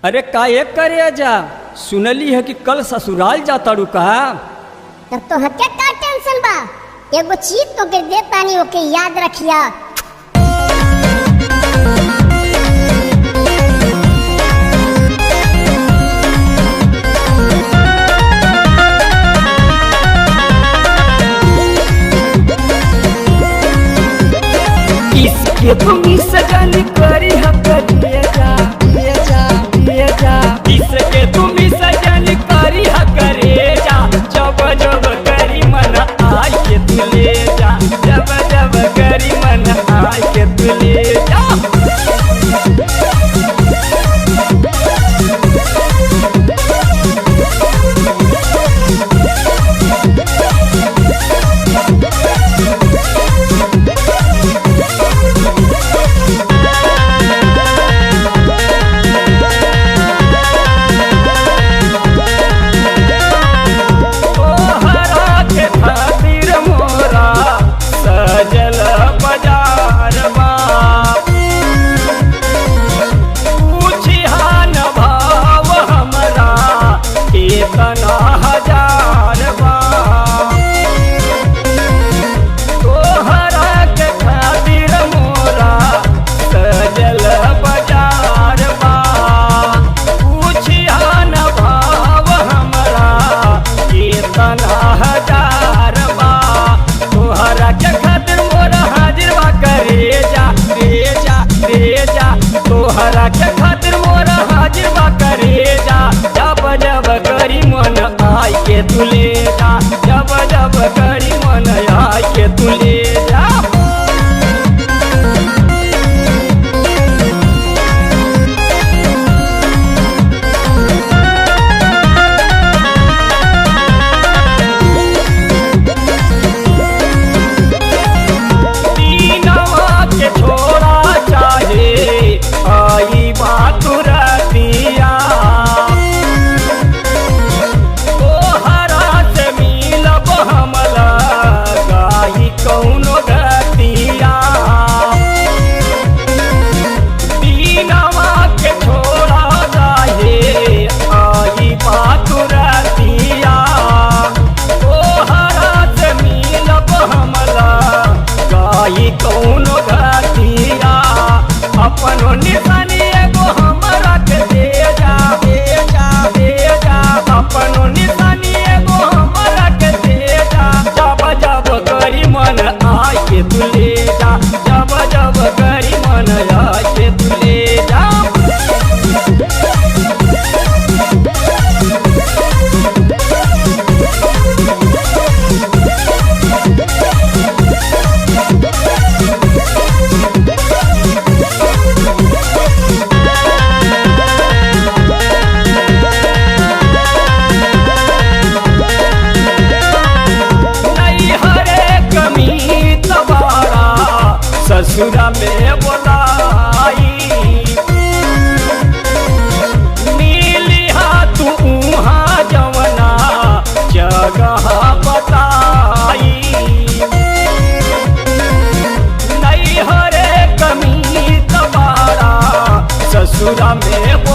अरे का एक करे जा सुनली है कि कल ससुराल जाता रुका। तब तो हके का टेंशन बा, एगो चीज तो के दे तानी ओके याद रखिया। इसके तुम सजन करी हकरिए जा ये जा ये जा, इसके तुम सजन करी हकरे जा, जब जब करी मन आए के तू ले जा, जब जब करी मन आए के तू ले जा। तोहरा के खातिर मोरा हाजिर बा करे जा, जब जब करी मन आए के तू ले जा, जब जब करी मन आए के तू ले जा। आई बात रतिया तोहरा से मिलब हमला गाई कौनो गतिया, दीनवा के छोड़ा जाए आई बात रतिया तोहरा से मिलब हमला गाई कौनो गतिया। अपनो निशानी एगो हमरा के दे जा दे जा दे जा, अपनो निशानी एगो हमरा के दे जा, जब जब करी मन आए के तू ले जा, जब जब करी मन आए के तू ले जा। ससुरा में बोलाई नीली तू उहाँ जवना जगह बताई, नहीं हरे कमी तबारा ससुरा में